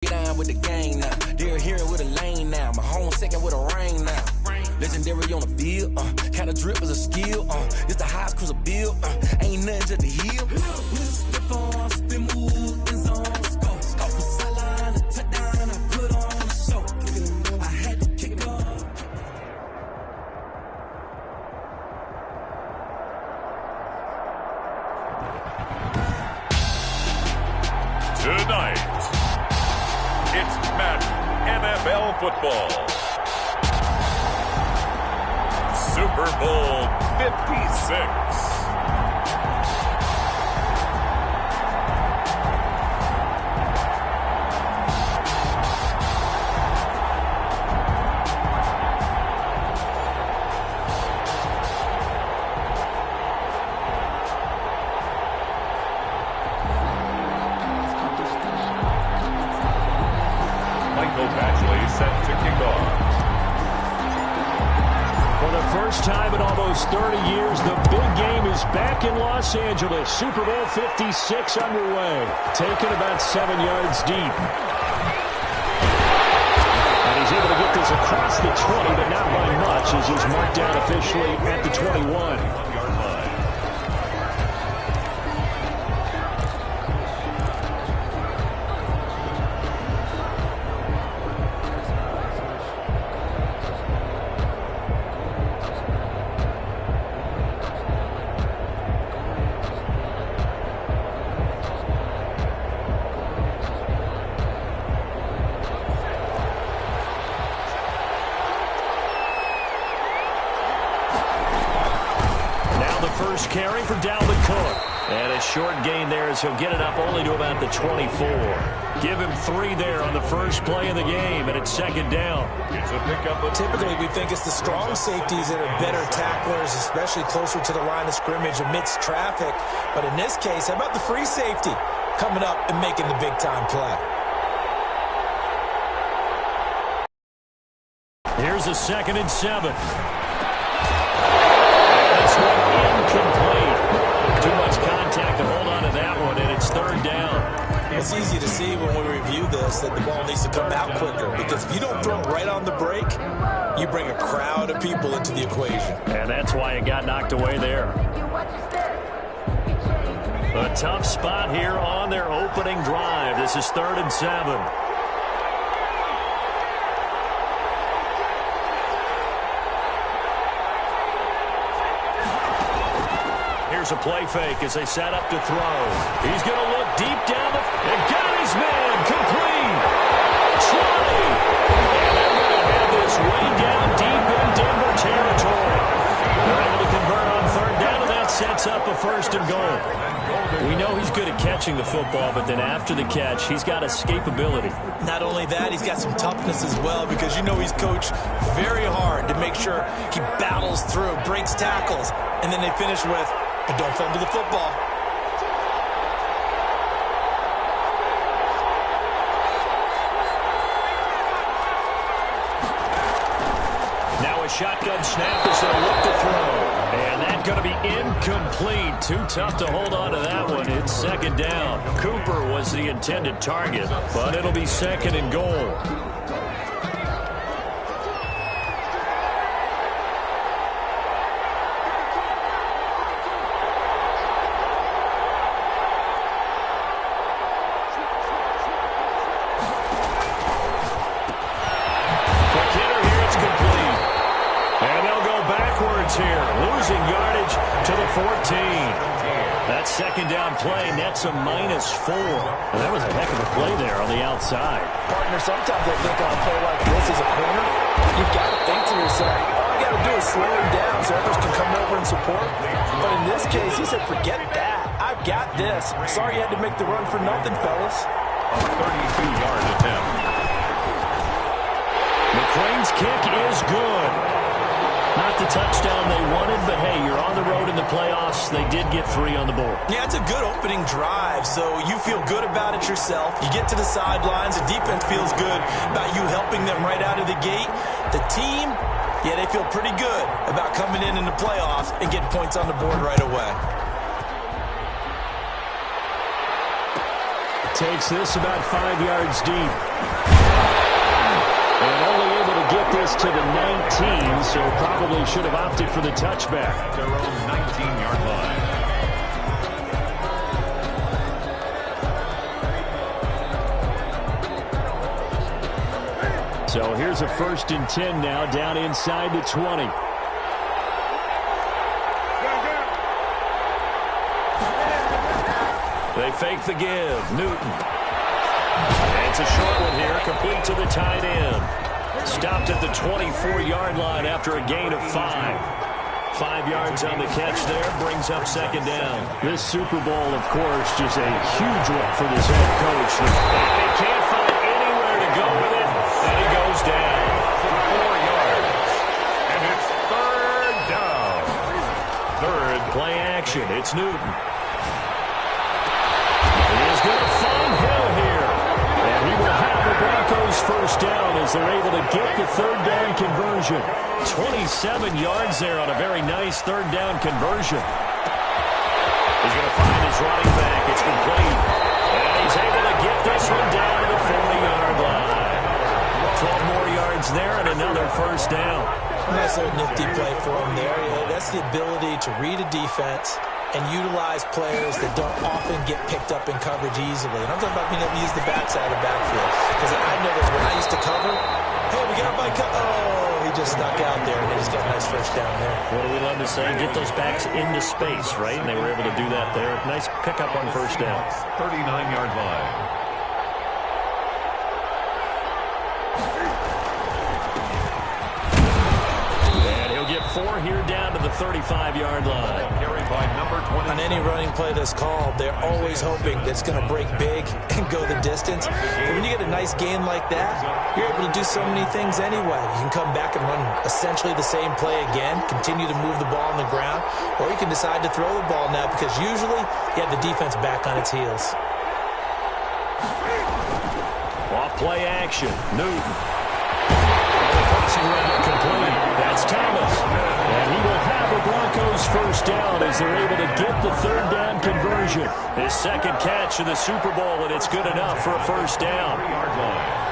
Down with the gang now. They're here with a lane now. My home second with a rain now. Legendary on the field. Kinda drip is a skill. It's the highest cruiser bill. Ain't nothing to the hill. Step on, spin move, and zones. Go for sideline, a touchdown. I put on a show. I had to kick off. Tonight, it's Madden NFL football. Super Bowl 56. Set to kick off. For the first time in almost 30 years, the big game is back in Los Angeles. Super Bowl 56 underway. Taken about 7 yards deep. And he's able to get this across the 20, but not by much, as he's marked down officially at the 21. First carry for Dalvin Cook. And a short gain there as he'll get it up only to about the 24. Give him 3 there on the first play of the game, and it's second down. It's a pickup. Typically, we think it's the strong safeties that are better tacklers, especially closer to the line of scrimmage amidst traffic. But in this case, how about the free safety coming up and making the big-time play? Here's a 2nd and 7. Incomplete. Too much contact to hold on to that one, and it's 3rd down. It's easy to see when we review this that the ball needs to come out quicker, because if you don't throw it right on the break, you bring a crowd of people into the equation. And that's why it got knocked away there. A tough spot here on their opening drive. This is 3rd and 7. Here's a play fake as they set up to throw. He's going to look deep down and got his man complete. Trolley. And they're going to have this way down deep in Denver territory. They're able to convert on 3rd down, and that sets up a 1st and goal. We know he's good at catching the football, but then after the catch, he's got escapability. Not only that, he's got some toughness as well, because you know he's coached very hard to make sure he battles through, breaks tackles, and then they finish with, but don't fumble the football. Now a shotgun snap as they look to throw. And that's going to be incomplete. Too tough to hold on to that one. It's 2nd down. Cooper was the intended target, but it'll be 2nd and goal. Here, losing yardage to the 14. That 2nd down play nets a -4. And that was a heck of a play there on the outside. Partner, sometimes I think on a play like this as a corner, you've got to think to yourself, all I got to do is slow him down so others can come over and support. But in this case, he said, forget that. I've got this. Sorry you had to make the run for nothing, fellas. A 32-yard attempt. McClain's kick is good. Not the touchdown they wanted, but hey, you're on the road in the playoffs. They did get 3 on the board. Yeah, it's a good opening drive, so you feel good about it yourself. You get to the sidelines, the defense feels good about you helping them right out of the gate. The team, yeah, they feel pretty good about coming in the playoffs and getting points on the board right away. Takes this about 5 yards deep. And only able to get this to the 19, so probably should have opted for the touchback. At their own 19-yard line. So here's a 1st and 10 now, down inside the 20. They fake the give. Newton. And it's a short one here, complete to the tight end. Stopped at the 24-yard line after a gain of 5. 5 yards on the catch there, brings up 2nd down. This Super Bowl, of course, just a huge one for this head coach. They can't find anywhere to go with it, and he goes down. 4 yards. And it's 3rd down. Third. Play action. It's Newton. He's going to find Hill here. And he will have the Broncos 1st down as they're able to get the 3rd down conversion. 27 yards there on a very nice 3rd down conversion. He's going to find his running back. It's complete. And he's able to get this one down to the 40-yard line. 12 more yards there and another 1st down. Nice little nifty play for him there. Yeah, that's the ability to read a defense and utilize players that don't often get picked up in coverage easily. And I'm talking about being able to use the backside of the backfield. Because I noticed when I used to cover, hey, we got my oh, he just snuck out there, and they just got a nice 1st down there. What do we love to say? Get those backs into space, right? And they were able to do that there. Nice pickup on 1st down. 39-yard line. And he'll get 4 here down to the 35-yard line. Carried by number 20. On any running play that's called, they're always hoping that it's going to break big and go the distance. But when you get a nice gain like that, you're able to do so many things anyway. You can come back and run essentially the same play again, continue to move the ball on the ground, or you can decide to throw the ball now because usually you have the defense back on its heels. Off play action. Newton. Crossing route complete. That's Thomas. And he will have the Broncos 1st down as they're able to get the 3rd down conversion. His 2nd catch of the Super Bowl, and it's good enough for a 1st down. 3-yard line.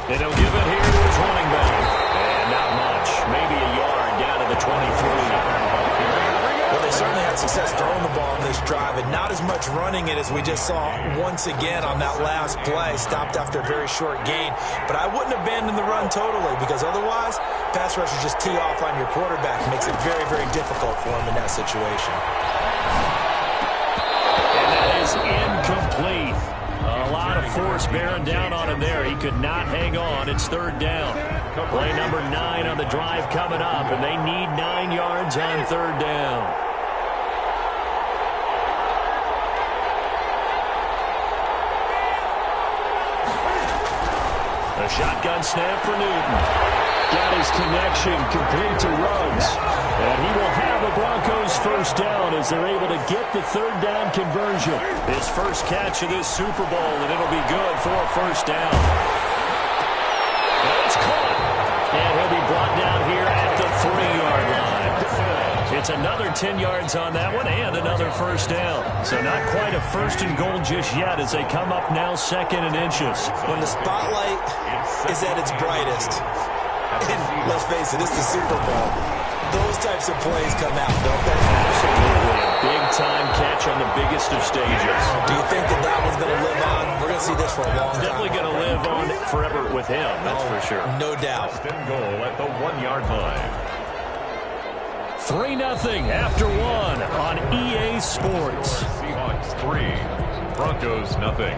And he'll give it here to his running back. And not much. Maybe a yard down to the 23. Well, they certainly had success throwing the ball on this drive and not as much running it as we just saw once again on that last play. Stopped after a very short gain. But I wouldn't abandon the run totally because otherwise, pass rushers just tee off on your quarterback. It makes it very, very difficult for him in that situation. And that is incomplete. A lot of force bearing down on him there. He could not hang on. It's 3rd down. Play number 9 on the drive coming up, and they need 9 yards on 3rd down. A shotgun snap for Newton. Got his connection complete to Ruggs. And he will have the Broncos 1st down as they're able to get the 3rd down conversion. His 1st catch of this Super Bowl, and it'll be good for a 1st down. And it's caught. And he'll be brought down here at the 3-yard line. It's another 10 yards on that one and another 1st down. So not quite a 1st and goal just yet as they come up now 2nd and inches. When the spotlight is at its brightest, and let's face it, it's the Super Bowl, those types of plays come out, don't they? Absolutely. A big-time catch on the biggest of stages. Do you think that that one's going to live on? We're going to see this for a long time. Definitely going to live on forever with him, that's for sure. No doubt. 1st and goal at the 1-yard line. 3-0 after 1 on EA Sports. Seahawks 3, Broncos nothing.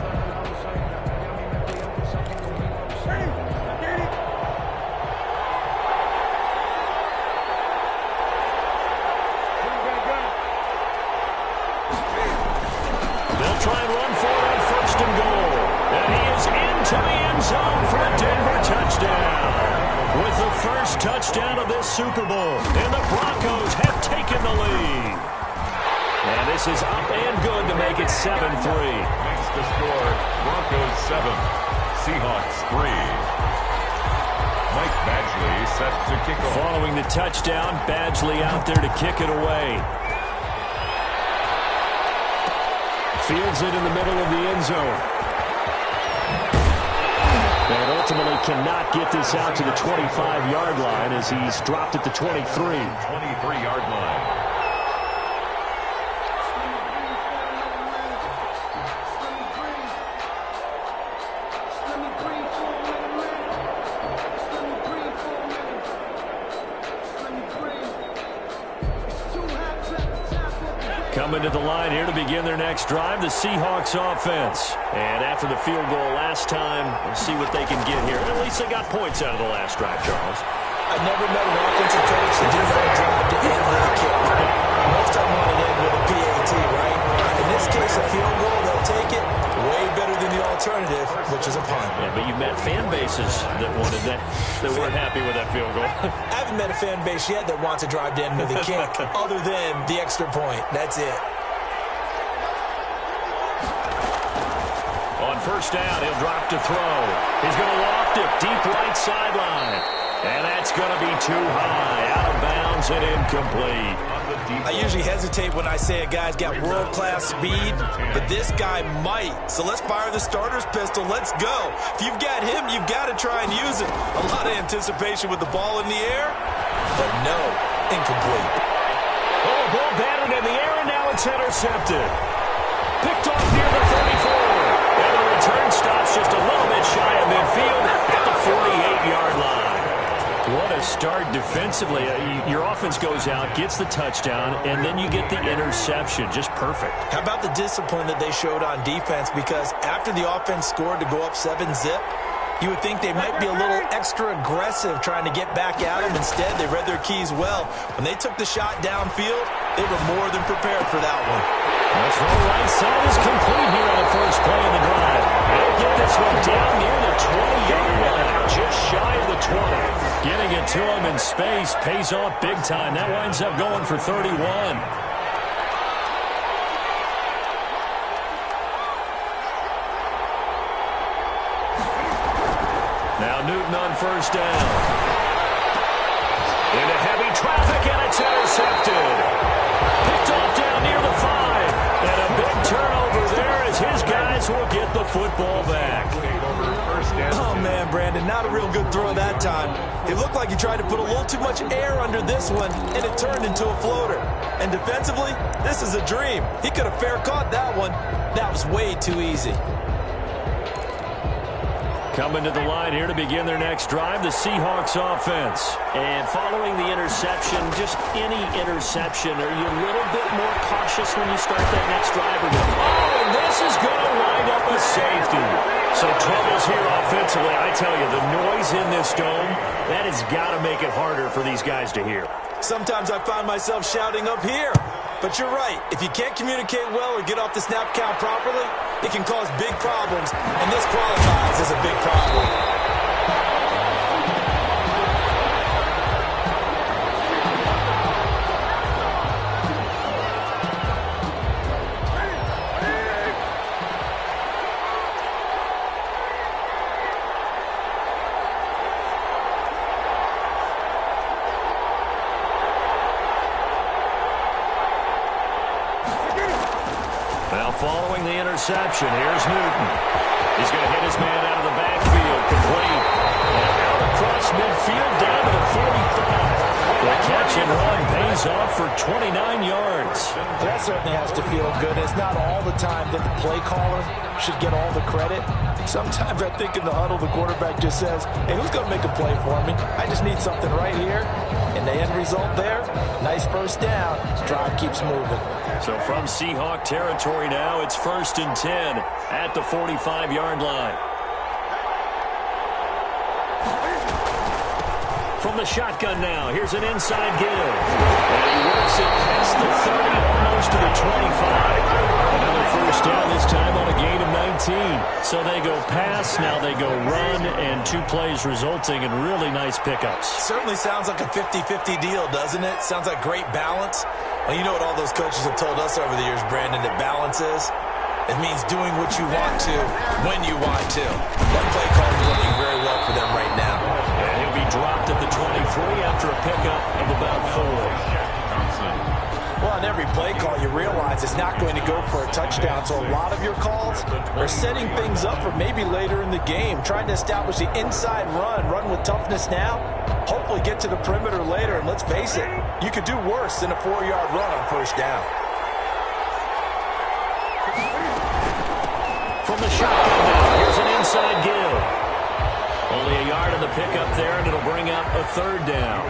They'll try and run for it on 1st and goal. And he is into the end zone for a Denver touchdown. With the 1st touchdown of this Super Bowl. And the Broncos have taken the lead. And this is up and good to make it 7-3. Makes the score Broncos 7, Seahawks 3. Mike Badgley set to kick off. Following the touchdown, Badgley out there to kick it away. Fields it in the middle of the end zone. And ultimately cannot get this out to the 25-yard line as he's dropped at the 23. 23-yard line. Coming to the line here to begin their next drive, the Seahawks offense. And after the field goal last time, we'll see what they can get here. At least they got points out of the last drive, Charles. I've never met an offensive coach that didn't want to drive to end with a kick. Most of them want to end with a PAT, right? In this case, a field goal, they'll take it. Way better than the alternative, which is a punt. Yeah, but you've met fan bases that wanted that weren't happy with that field goal. I haven't met a fan base yet that wants to drive to end with a kick, other than the extra point. That's it. On first down, he'll drop to throw. He's going to loft it deep right sideline. And that's going to be too high. Out of bounds and incomplete. I usually hesitate when I say a guy's got world-class speed, but this guy might. So let's fire the starter's pistol. Let's go. If you've got him, you've got to try and use it. A lot of anticipation with the ball in the air, but no, incomplete. Oh, ball batted in the air, and now it's intercepted. Picked off near the 34. And the return stops just a little bit shy of midfield at the 48-yard line. What a start defensively. Your offense goes out, gets the touchdown, and then you get the interception. Just perfect. How about the discipline that they showed on defense? Because after the offense scored to go up 7-zip, you would think they might be a little extra aggressive trying to get back at them. Instead, they read their keys well. When they took the shot downfield, they were more than prepared for that one. That's the right side is complete here on the first play of the drive. They'll get this one down near the 20-yard line, just shy of the 20. Getting it to him in space pays off big time. That winds up going for 31. Now Newton on first down. Into heavy traffic, and it's intercepted. Picked off down near the 5. And a big turnover there as his guys will get the football back. Oh, man, Brandon, not a real good throw that time. It looked like he tried to put a little too much air under this one, and it turned into a floater. And defensively, this is a dream. He could have fair caught that one. That was way too easy. Coming to the line here to begin their next drive, the Seahawks offense. And following the interception, just any interception, are you a little bit more cautious when you start that next drive? Or oh, and this is going to wind up a safety. So troubles here offensively. I tell you, the noise in this dome, that has got to make it harder for these guys to hear. Sometimes I find myself shouting up here. But you're right. If you can't communicate well or get off the snap count properly, it can cause big problems, and this qualifies as a big problem. Following the interception, here's Newton. He's going to hit his man out of the backfield, complete. And out across midfield, down to the 45. The catch and run pays off for 29 yards. That certainly has to feel good. It's not all the time that the play caller should get all the credit. Sometimes I think in the huddle, the quarterback just says, hey, who's going to make a play for me? I just need something right here. And the end result there, nice first down. Drive keeps moving. So from Seahawk territory now, it's 1st and 10 at the 45-yard line. From the shotgun now, here's an inside give. And he works it past the 30, almost to the 25. Another first down, this time on a gain of 19. So they go pass, now they go run, and 2 plays resulting in really nice pickups. Certainly sounds like a 50-50 deal, doesn't it? Sounds like great balance. Well, you know what all those coaches have told us over the years, Brandon, that balance is? It means doing what you want to, when you want to. That play call is working very well for them right now. And he'll be 23 after a pickup of about 4. Well, on every play call, you realize it's not going to go for a touchdown, so a lot of your calls are setting things up for maybe later in the game, trying to establish the inside run with toughness now, hopefully get to the perimeter later, and let's face it, you could do worse than a 4-yard run on first down. From the shotgun now, here's an inside give. Only a yard on the pickup there, and it'll bring up a 3rd down.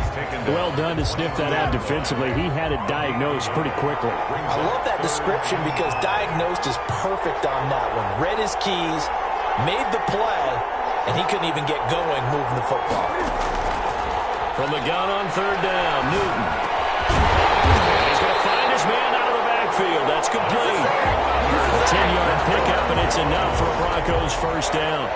Well done to sniff that out defensively. He had it diagnosed pretty quickly. I love that description because diagnosed is perfect on that one. Read his keys, made the play, and he couldn't even get going moving the football. From the gun on 3rd down, Newton. And he's going to find his man out of the backfield. That's complete. A 10-yard pickup, and it's enough for a Broncos first down.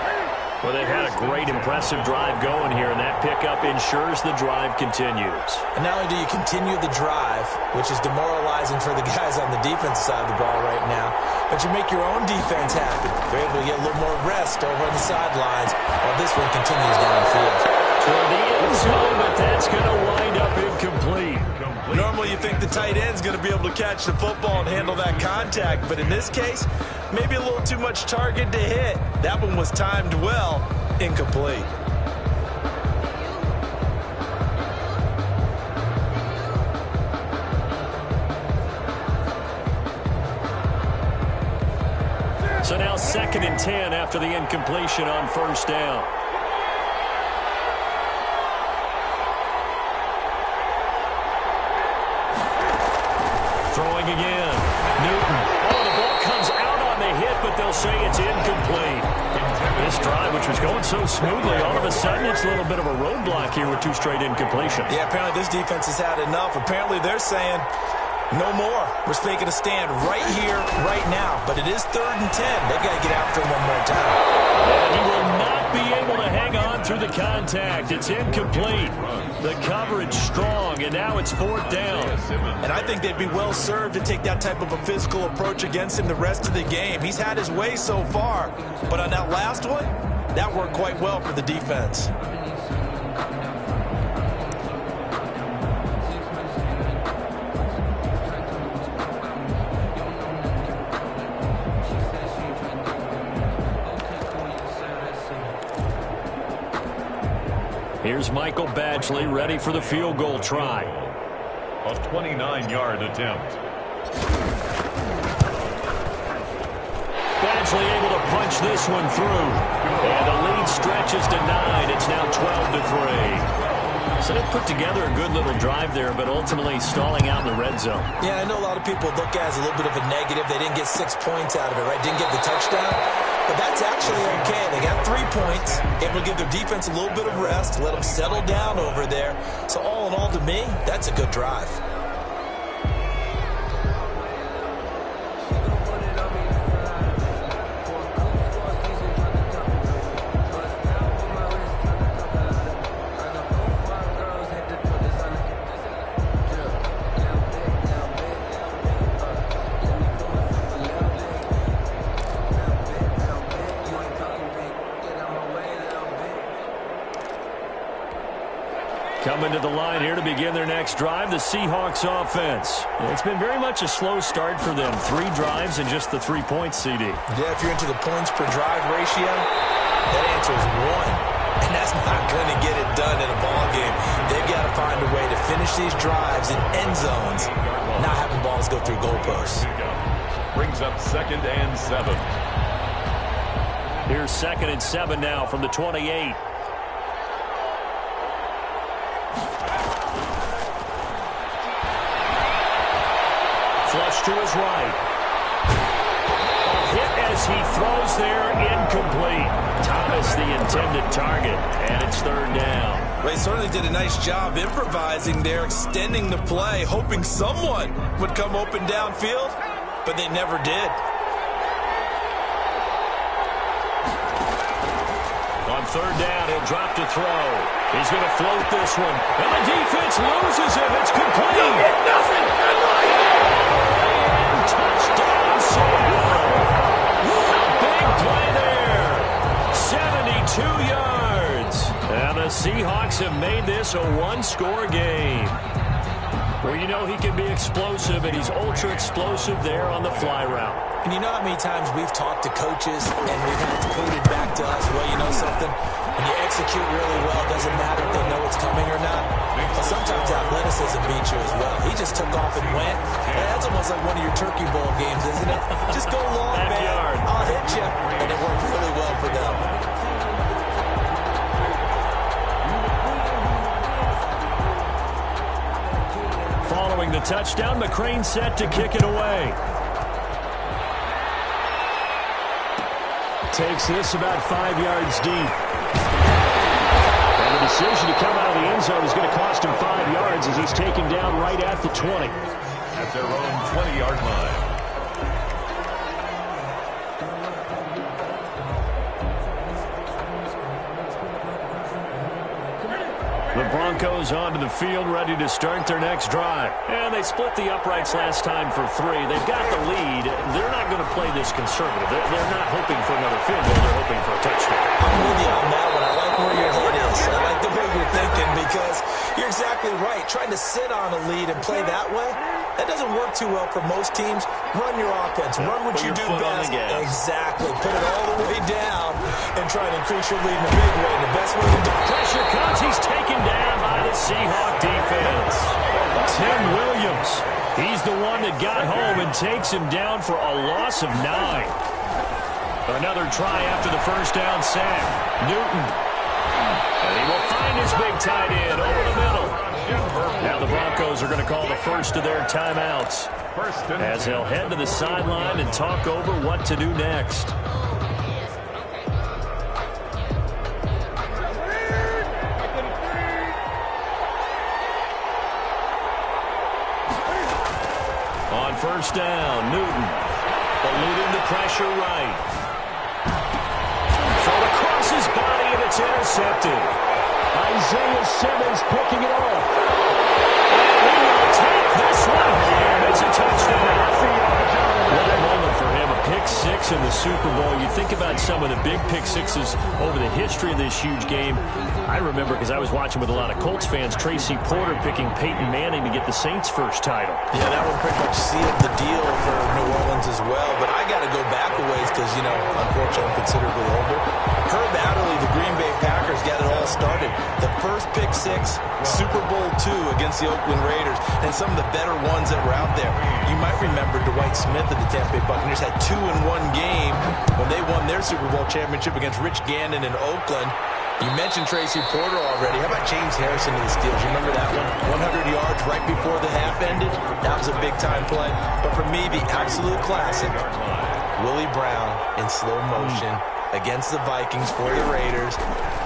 Well, they've had a great, impressive drive going here, and that pickup ensures the drive continues. And not only do you continue the drive, which is demoralizing for the guys on the defensive side of the ball right now, but you make your own defense happy. They're able to get a little more rest over on the sidelines while this one continues downfield. Toward the end zone, but that's going to wind up incomplete. Normally you think the tight end's going to be able to catch the football and handle that contact, but in this case, maybe a little too much target to hit. That one was timed well, incomplete. So now 2nd and 10 after the incompletion on first down. Throwing again. Newton. Oh, the ball comes out on the hit, but they'll say it's incomplete. This drive, which was going so smoothly, all of a sudden it's a little bit of a roadblock here with 2 straight incompletions. Yeah, apparently this defense has had enough. Apparently they're saying, no more. We're making a stand right here, right now. But it is 3rd and 10. They've got to get after him one more time. He will not be able to hang on through the contact. It's incomplete. The coverage strong, and now it's 4th down. And I think they'd be well served to take that type of a physical approach against him the rest of the game. He's had his way so far, but on that last one, that worked quite well for the defense. Here's Michael Badgley ready for the field goal try. A 29-yard attempt. Badgley able to punch this one through. And the lead stretches to 9. It's now 12-3. So they put together a good little drive there, but ultimately stalling out in the red zone. Yeah, I know a lot of people look at it as a little bit of a negative. They didn't get 6 points out of it, right? Didn't get the touchdown. But that's actually okay. They got 3 points. Able to give their defense a little bit of rest, let them settle down over there. So all in all, to me, that's a good drive. Coming to the line here to begin their next drive, the Seahawks offense. It's been very much a slow start for them. 3 drives and just the 3 points, CD. Yeah, if you're into the points per drive ratio, that answer is 1. And that's not going to get it done in a ball game. They've got to find a way to finish these drives in end zones, not having balls go through goalposts. Brings up 2nd and 7. Here's 2nd and 7 now from the 28. Flush to his right. Hit as he throws there, incomplete. Thomas the intended target, and it's 3rd down. They certainly did a nice job improvising there, extending the play, hoping someone would come open downfield, but they never did. On 3rd down, he'll drop to throw. He's going to float this one, and the defense loses him. It's complete. You get nothing. Touchdown, Seattle. A big play there. 72 yards. And the Seahawks have made this It's a one-score game. Well, you know he can be explosive, and he's ultra-explosive there on the fly route. And you know how many times we've talked to coaches and we've had it quoted back to us, well, you know something? When you execute really well, it doesn't matter if they know it's coming or not. But sometimes athleticism beats you as well. He just took off and went. And that's almost like one of your Turkey Bowl games, isn't it? Just go long, Backyard. man. I'll hit you. And it worked really well for them. Following the touchdown, McCrane set to kick it away. Takes this about 5 yards deep. And the decision to come out of the end zone is going to cost him 5 yards as he's taken down right at the 20. At their own 20-yard line. The Broncos onto the field, ready to start their next drive. And they split the uprights last time for 3. They've got the lead. They're not going to play this conservative. They're not hoping for another field goal. They're hoping for a touchdown. I'm with you on that one. I like where your head is. I like the way you're thinking because you're exactly right. Trying to sit on a lead and play that way, that doesn't work too well for most teams. Run your offense. Run what you do best. Exactly. Put it all the way down and try to increase your lead in a big way. And the best way to do it. Pressure comes. He's taken down by the Seahawk defense. Tim Williams. He's the one that got home and takes him down for a loss of 9. Another try after the first down sack. Newton. And he will find his big tight end over the middle. Now the Broncos are going to call the first of their timeouts as they'll head to the sideline and talk over what to do next. On first down, Newton eluding the pressure right. Throw across his body, and it's intercepted. Isaiah Simmons picking it off. And he will take this one home. It's a touchdown. What a moment for him. A pick 6 in the Super Bowl. You think about some of the big pick 6s over the history of this huge game. I remember, because I was watching with a lot of Colts fans, Tracy Porter picking Peyton Manning to get the Saints' first title. Yeah, that one pretty much sealed the deal for New Orleans as well. But I got to go back a ways because, you know, unfortunately I'm considerably older. Herb Adderley, the Green Bay Packers, got it all started. The first pick 6, Super Bowl II against the Oakland Raiders, and some of the better ones that were out there. You might remember Dwight Smith of the Tampa Bay Buccaneers had 2 in one game when they won their Super Bowl championship against Rich Gannon in Oakland. You mentioned Tracy Porter already. How about James Harrison of the Steelers? You remember that one? 100 yards right before the half ended? That was a big-time play. But for me, the absolute classic, Willie Brown in slow motion against the Vikings for the Raiders.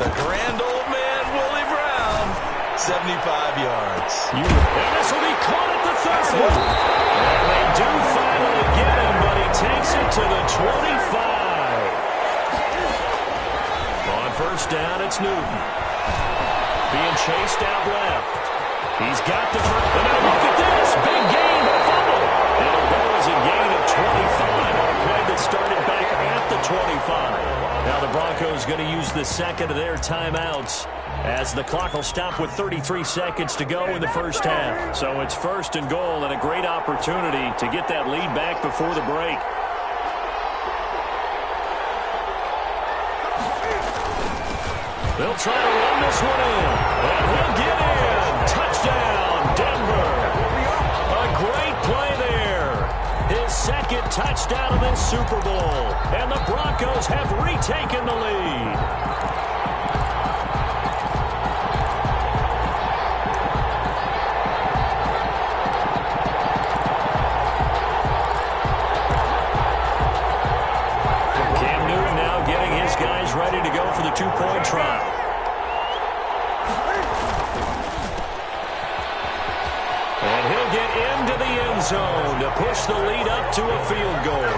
The grand old man, Willie Brown, 75 yards. And this will be caught at the 30. And they do finally get him, but he takes it to the 25. On first down, it's Newton. Being chased out left. He's got the first. And now look at this. Big gain, but fumble. It'll go as a gain of 25 on a play that started back at the 25. Now the Broncos going to use the second of their timeouts as the clock will stop with 33 seconds to go in the first half. So it's first and goal and a great opportunity to get that lead back before the break. They'll try to run this one in, and he'll get in. Touchdown, Denver. A great play there. His second touchdown of this Super Bowl, and the Broncos have retaken the lead. Cam Newton now getting his guys ready to go for the two-point try. And he'll get into the end zone to push the lead up to a field goal.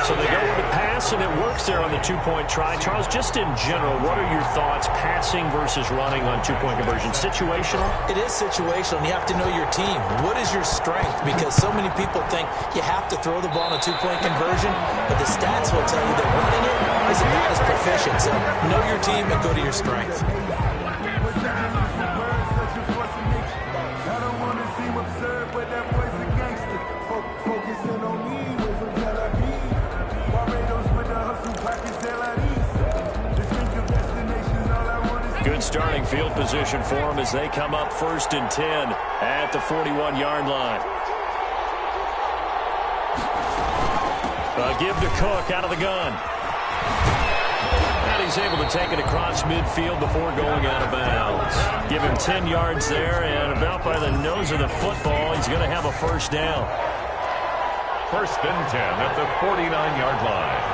So they go with the pass, and it works there on the two-point try. Charles, just in general, what are your thoughts passing versus running on two-point conversion? Situational? It is situational, and you have to know your team. What is your strength? Because so many people think you have to throw the ball on a two-point conversion, but the stats will tell you that running it is not as proficient. So know your team and go to your strength. seem absurd, but that boy's a gangster. Focusing on me, we're from Tel Aviv. Barbados with the hustle pockets, Tel Aviv. Distinctive destinations, all I want is... Good starting field position for them as they come up 1st and 10 at the 41-yard line. Give to Cook out of the gun. And he's able to take it across midfield before going out of bounds. Give him 10 yards there, and about by the nose of the football, he's going to have a first down. 1st and 10 at the 49-yard line.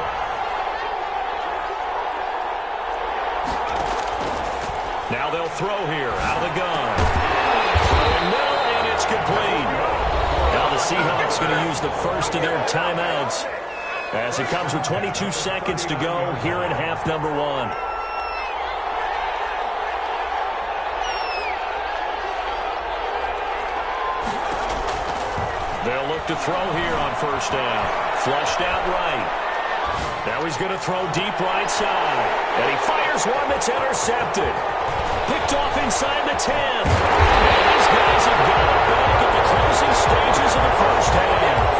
Now they'll throw here out of the gun. Throwing middle, and it's complete. Now the Seahawks going to use the first of their timeouts as it comes with 22 seconds to go here in half number 1. They'll look to throw here on first down. Flushed out right. Now he's going to throw deep right side. And he fires one that's intercepted. Picked off inside the 10. And these guys have got it back at the closing stages of the first half.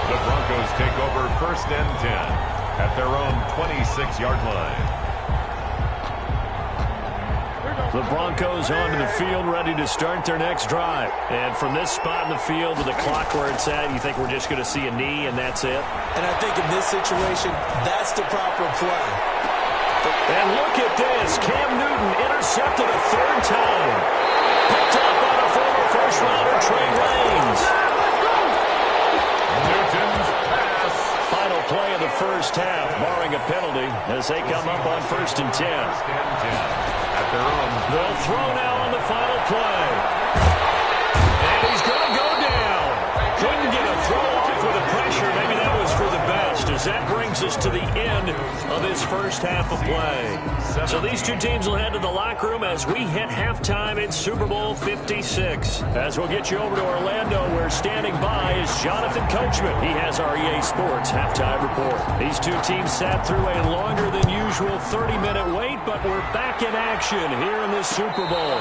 The Broncos take over 1st and 10 at their own 26-yard line. The Broncos onto the field, ready to start their next drive. And from this spot in the field with the clock where it's at, you think we're just going to see a knee and that's it? And I think in this situation, that's the proper play. And look at this. Cam Newton intercepted a 3rd time. Picked up by the former first-rounder Trey Reigns. Newton's pass. Final play of the first half, barring a penalty, as they come up on 1st and 10. 1st and 10 at their own. They'll throw now on the final play. And he's going to go down. Couldn't get a throw off with the pressure. Maybe that was for the best, as that brings us to the end of this first half of play. So these two teams will head to the locker room as we hit halftime in Super Bowl 56. As we'll get you over to Orlando, where standing by is Jonathan Coachman. He has our EA Sports halftime report. These two teams sat through a longer than usual 30-minute wait, but we're back in action here in the Super Bowl.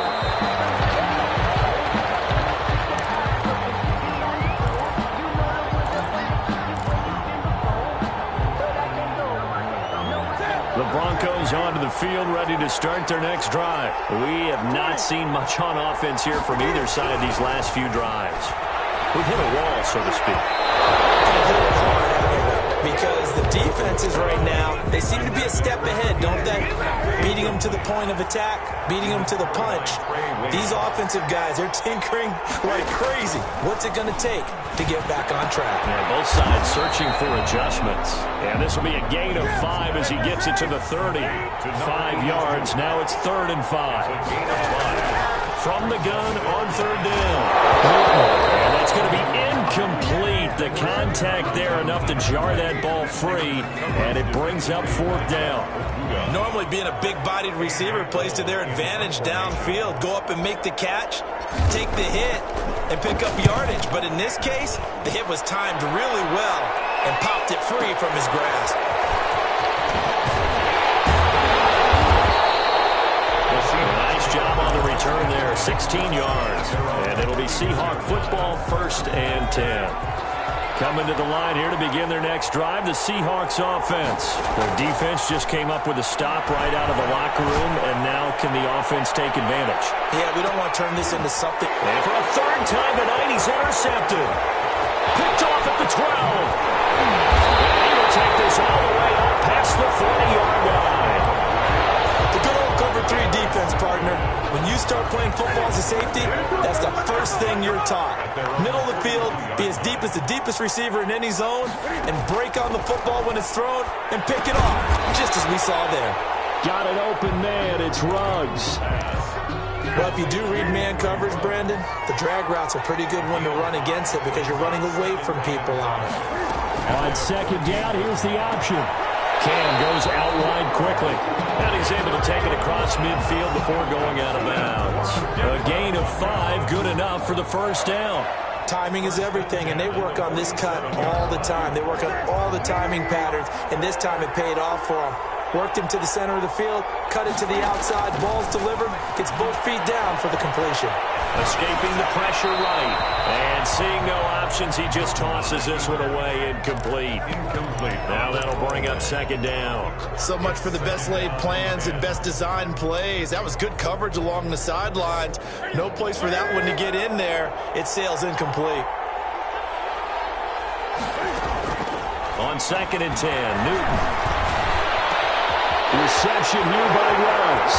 The Broncos onto the field, ready to start their next drive. We have not seen much on offense here from either side these last few drives. We've hit a wall, so to speak. Because the defenses right now, they seem to be a step ahead, don't they? Beating them to the point of attack, beating them to the punch. These offensive guys, they're tinkering like crazy. What's it going to take to get back on track? Yeah, both sides searching for adjustments. And this will be a gain of 5 as he gets it to the 30. 5 yards. Now it's 3rd and 5. From the gun on 3rd down. And that's going to be incomplete. The contact there enough to jar that ball free, and it brings up 4th down. Normally being a big-bodied receiver plays to their advantage downfield. Go up and make the catch, take the hit, and pick up yardage. But in this case, the hit was timed really well and popped it free from his grasp. Nice job on the return there, 16 yards. And it'll be Seahawk football, 1st and 10. Coming to the line here to begin their next drive, the Seahawks offense. Their defense just came up with a stop right out of the locker room, and now can the offense take advantage? Yeah, we don't want to turn this into something. And for a 3rd time tonight, he's intercepted. Picked off at the 12. And he will take this all the way up past the 40-yard line. The good old cover 3 defense, partner. When you start playing football as a safety, that's the first thing you're taught. Middle of the field, be as deep as the deepest receiver in any zone, and break on the football when it's thrown, and pick it off, just as we saw there. Got an open man, it's Ruggs. Well, if you do read man coverage, Brandon, the drag route's a pretty good one to run against it because you're running away from people on it. On 2nd down, here's the option. Cam goes out wide quickly. And he's able to take it across midfield before going out of bounds. A gain of 5, good enough for the 1st down. Timing is everything, and they work on this cut all the time. They work on all the timing patterns, and this time it paid off for them. worked him to the center of the field, cut it to the outside, ball's delivered, gets both feet down for the completion. Escaping the pressure right. And seeing no options, he just tosses this one away, incomplete. Now that'll bring up second down. So much for the best laid plans and best designed plays. That was good coverage along the sidelines. No place for that one to get in there. It sails incomplete. On 2nd and 10, Newton. Reception here by Ruggs.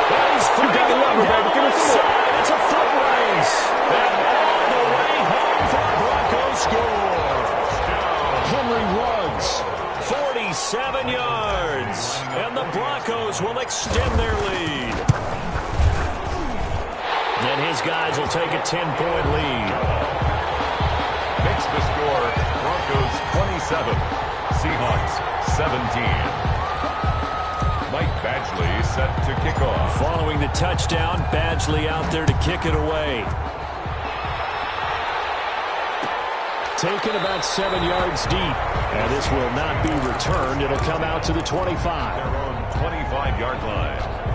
He's free down the side. It's a foot race. And all the way home for the Broncos score. Henry Ruggs, 47 yards. And the Broncos will extend their lead. And his guys will take a 10-point lead. Makes the score Broncos 27, Seahawks 17. Mike Badgley set to kick off. Following the touchdown, Badgley out there to kick it away. Taken about 7 yards deep. And this will not be returned. It'll come out to the 25. Their own 25-yard line.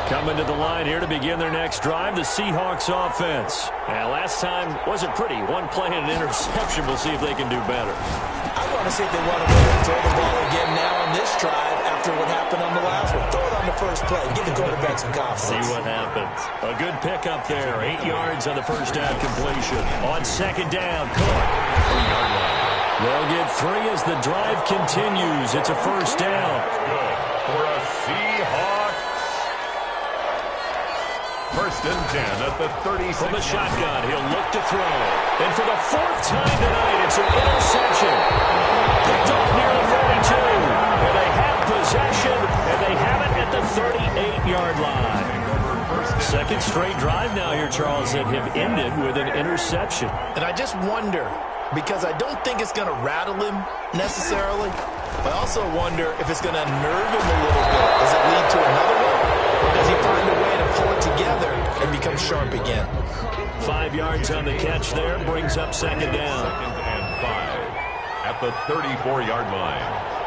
Coming to the line here to begin their next drive, the Seahawks offense. And last time wasn't pretty. One play and an interception. We'll see if they can do better. I want to see if they run away and throw the ball again now on this drive after what happened on the last one. Throw it on the first play. Give the quarterback some confidence. See what happens. A good pickup there. 8 yards on the first down completion. On second down, Cook. 3-yard line. They'll get 3 as the drive continues. It's a first down. Good for a Seahawks. First and 10 at the 36. From the shotgun, he'll look to throw. And for the 4th time tonight, it's an interception. Picked off near the 42. And they have possession, and they have it at the 38-yard line. Second straight drive now here, Charles, that have ended with an interception. And I just wonder, because I don't think it's going to rattle him necessarily, but I also wonder if it's going to unnerve him a little bit. Does it lead to another one? Or does he find a way to pull it together and become sharp again? 5 yards on the catch there, brings up second down. 2nd and 5 at the 34-yard line.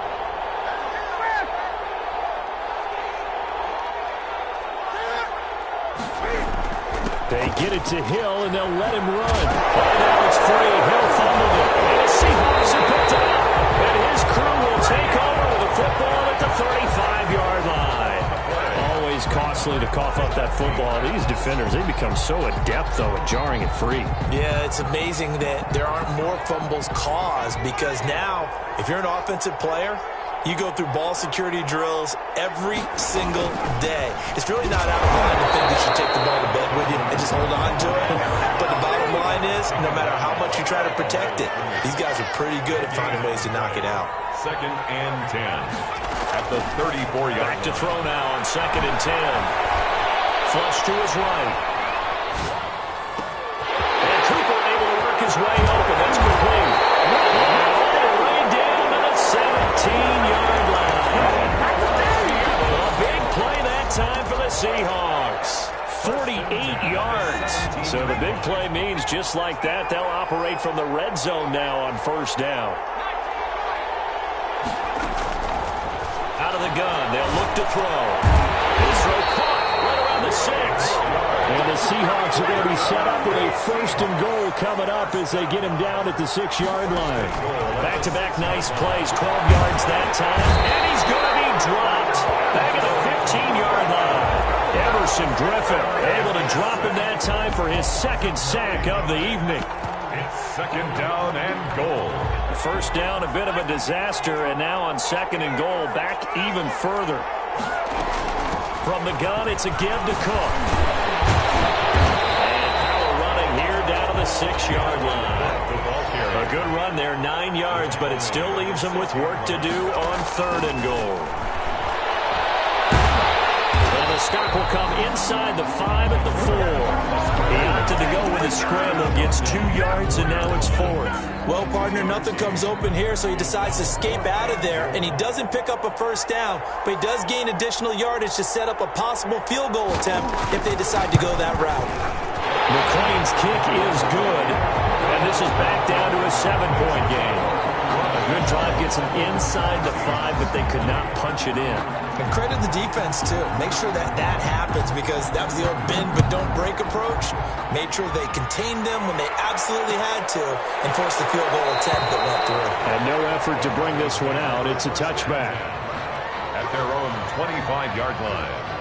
They get it to Hill, and they'll let him run. Oh, now it's free. Hill fumbled it. And the Seahawks are picked up. And his crew will take over with the football at the 35-yard line. Always costly to cough up that football. These defenders, they become so adept, though, at jarring it free. Yeah, it's amazing that there aren't more fumbles caused, because now, if you're an offensive player, you go through ball security drills every single day. It's really not out of line to think that you take the ball to bed with you and just hold on to it. But the bottom line is, no matter how much you try to protect it, these guys are pretty good at finding ways to knock it out. 2nd and 10 at the 34-yard line. Back to throw now on 2nd and 10. Flush to his right. And Cooper able to work his way open. That's complete. All the way down to the 17-yard line. A big play that time for the Seahawks. 48 yards. So the big play means just like that, they'll operate from the red zone now on first down. Out of the gun, they'll look to throw. His throw caught right around the 6. And the Seahawks are going to be set up with a 1st and goal coming up as they get him down at the 6-yard line. Back-to-back nice plays, 12 yards that time. And he's going to be dropped back at the 15-yard line. Everson Griffin able to drop him that time for his 2nd sack of the evening. It's 2nd down and goal. First down, a bit of a disaster, and now on 2nd and goal, back even further. From the gun, it's a give to Cook. And power running here down to the 6-yard line. A good run there, 9 yards, but it still leaves them with work to do on 3rd and goal. And the stop will come inside the 5 at the 4. He opted to go with a scramble, gets 2 yards, and now it's 4th. Well, partner, nothing comes open here, so he decides to escape out of there, and he doesn't pick up a first down, but he does gain additional yardage to set up a possible field goal attempt if they decide to go that route. McClain's kick is good, and this is back down to a 7-point game. A good drive gets him inside the 5, but they could not punch it in. And credit the defense, too. Make sure that happens, because that was the old bend but don't break approach. Made sure they contained them when they absolutely had to and forced the field goal attempt that went through. And no effort to bring this one out. It's a touchback. At their own 25-yard line.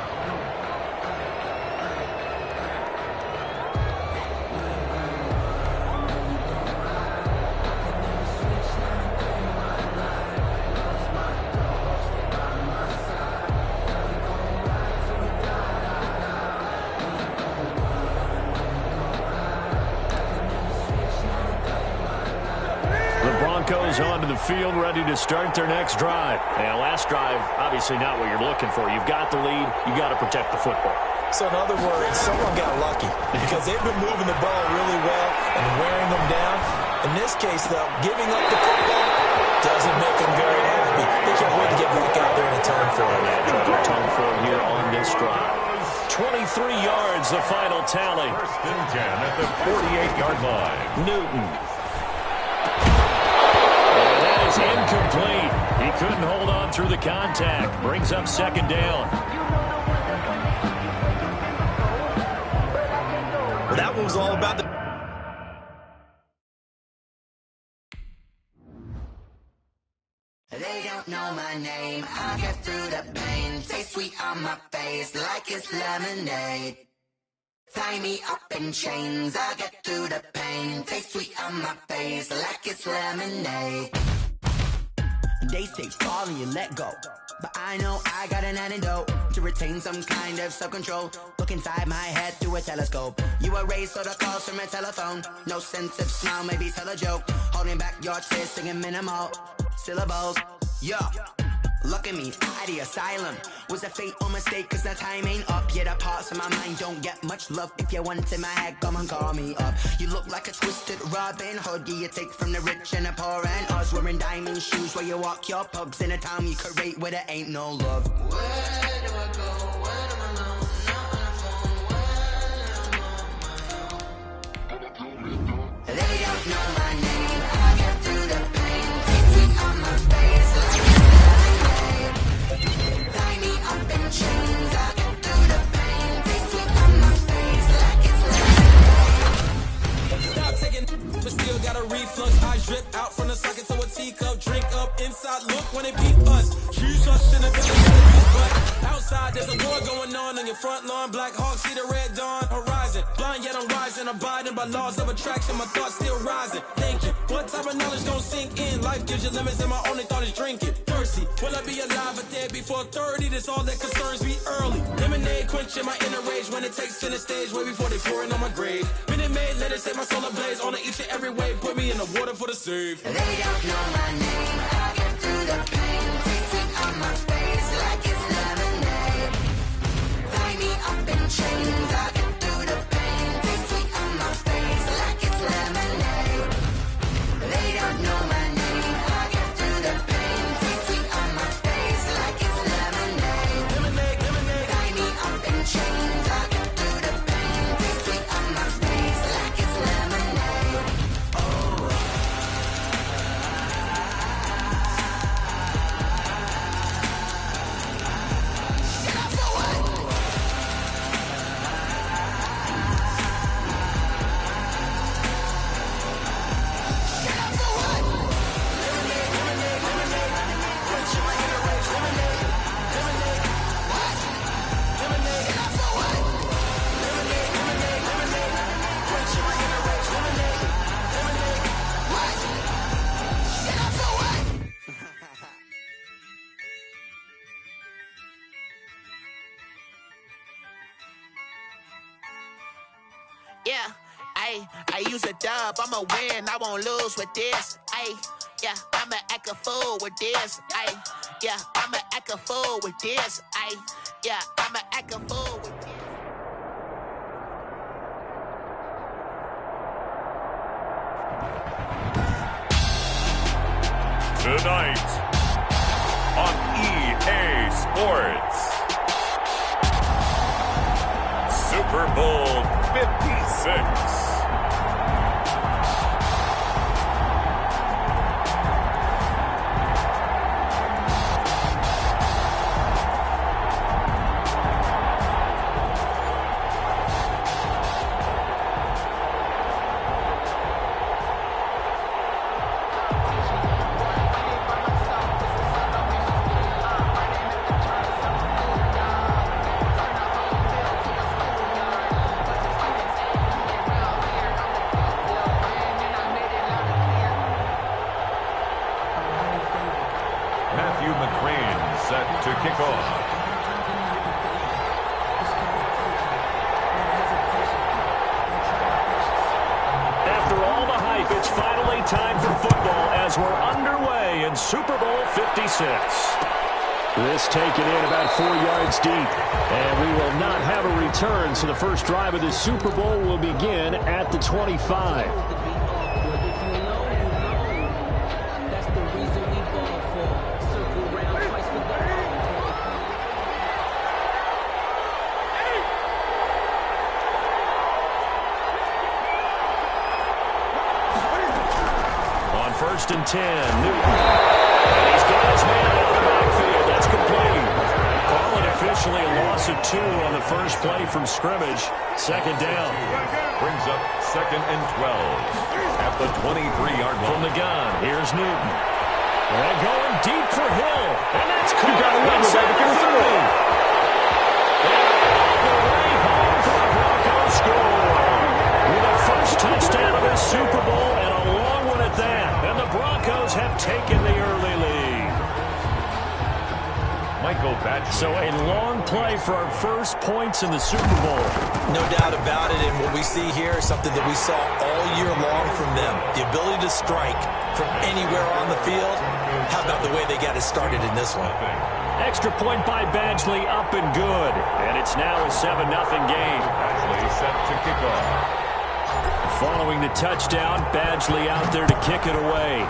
Broncos onto the field, ready to start their next drive. And last drive, obviously not what you're looking for. You've got the lead. You got to protect the football. So in other words, someone got lucky because they've been moving the ball really well and wearing them down. In this case, though, giving up the football doesn't make them very happy. They can't wait to get back out there and atone for it. Try to atone for it here on this drive. 23 yards, the final tally. 1st and 10 at the 48-yard line. Newton. Incomplete. He couldn't hold on through the contact. Brings up 2nd down. Well, that one was all about the... They don't know my name. I get through the pain. Taste sweet on my face like it's lemonade. Tie me up in chains. I get through the pain. Taste sweet on my face like it's lemonade. They say fall and you let go, but I know I got an antidote to retain some kind of self-control. Look inside my head through a telescope. You erase all the calls from a telephone. No sense of smile, maybe tell a joke. Holding back your tears, singing minimal syllables. Yeah, look at me, out the asylum. Was a fate or mistake, cause the time ain't up. Yet the parts of my mind don't get much love. If you want in my head, come and call me up. You look like a twisted Robin Hood. Yeah, you take from the rich and the poor and us. Wearing diamond shoes where you walk your pugs in a town you create where there ain't no love. Where do I go? When am I alone? Not on the phone. When I'm on my own. They don't know my name. I get through the pain. Taste sweet on my face like tie me up in chains. I get through the pain. Taste sweet on my face like it's lemonade. Stop taking, but still got a reflux. I drip out from the socket to a teacup. Drink up inside. Look when they beat us. Choose us in the but outside there's a war going on your front lawn. Black Hawk see the red dawn horizon. Blind yet I'm rising. Abiding by laws of attraction. My thoughts still rising. Thinking, what type of knowledge don't sink in? Life gives you limits and my only thought is drinking. Thirsty, will I be alive or dead before 30? That's all that concerns me early. Lemonade quenching my inner rage when it takes center stage way before they pouring on my grave. Minute Maid, let it set my soul ablaze on each and every way. Put me in the water for the save. They don't know my name. I get through the pain. Taste sweet on my face like it's lemonade. Tie me up in chains. I get through the pain. Taste sweet on my face like it's lemonade. They don't know my name. I get through the pain. Taste sweet on my face like it's lemonade. Lemonade, lemonade. Tie me up in chains. I get through the pain. Taste sweet on my face like it's lemonade. Yeah, I use a dub, I'ma win, I won't lose with this. Yeah, I'ma act a fool with this. Yeah, I'ma act a fool with this. Yeah, I'ma act a fool with this. Tonight on EA Sports, Super Bowl 56. Set to kick off. After all the hype, it's finally time for football as we're underway in Super Bowl 56. This taken in about 4 yards deep. And we will not have a return, so the first drive of the Super Bowl will begin at the 25. First and 10, Newton. And he's got his man out of the backfield. That's complete. Call it officially a loss of 2 on the first play from scrimmage. Second down. Brings up 2nd and 12 at the 23-yard line. From the gun, here's Newton. And going deep for Hill. And that's caught inside the 30. And the way home for the Broncos score. With a first touchdown of this Super Bowl and a long one at that. And the Broncos have taken the early lead. Michael Badgley. So a long play for our first points in the Super Bowl. No doubt about it, and what we see here is something that we saw all year long from them. The ability to strike from anywhere on the field. How about the way they got it started in this one? Extra point by Badgley, up and good. And it's now a 7-0 game. Badgley set to kick off. Following the touchdown, Badgley out there to kick it away.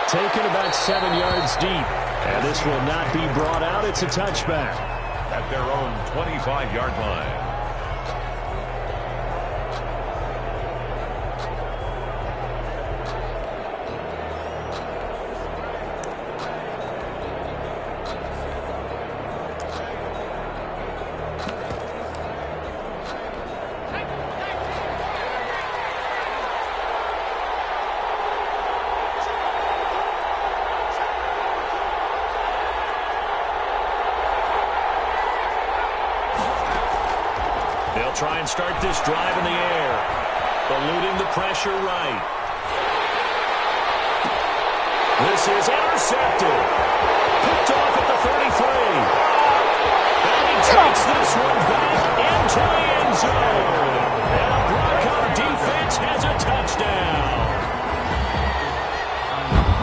Taken about 7 yards deep. And this will not be brought out. It's a touchback. At their own 25-yard line. Try and start this drive in the air. Eluding the pressure right. This is intercepted. Picked off at the 33. And he takes this one back into the end zone. And the Bronco defense has a touchdown.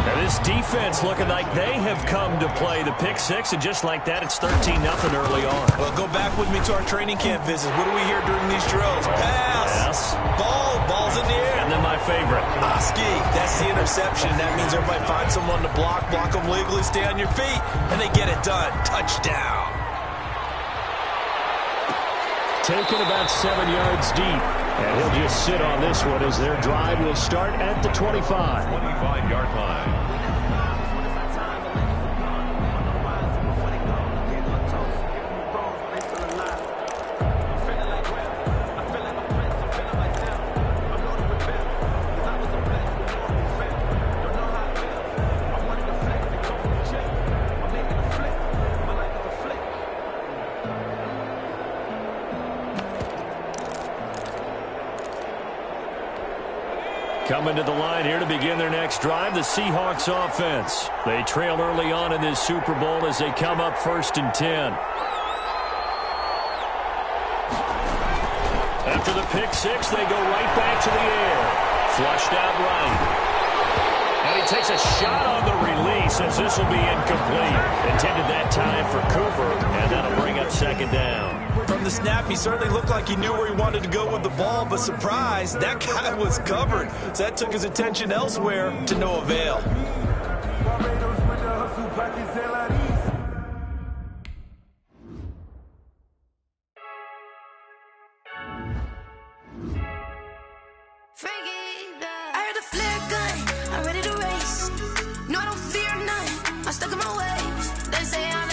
Now this defense looking like they have come to play the pick six, and just like that, it's 13-0 early on. Well, go back with me to our training camp visit. What do we hear during these drills? Pass. Yes. Ball's in the air. And then my favorite. Oski, that's the interception. That means everybody finds someone to block them legally, stay on your feet, and they get it done. Touchdown. Taken about 7 yards deep. And he'll just sit on this one as their drive will start at the 25. 25-yard line. Coming to the line here to begin their next drive, the Seahawks offense. They trail early on in this Super Bowl as they come up 1st and 10. After the pick six, they go right back to the air. Flushed out right. And he takes a shot on the release as this will be incomplete. Intended that time for Cooper, and that'll bring up second down. From the snap, he certainly looked like he knew where he wanted to go with the ball, but surprise, that guy was covered. So that took his attention elsewhere to no avail. Barbados with the hustle package de la East. I heard a flare gun, I'm ready to race. No, I don't fear none, I'm stuck in my ways. They say I'm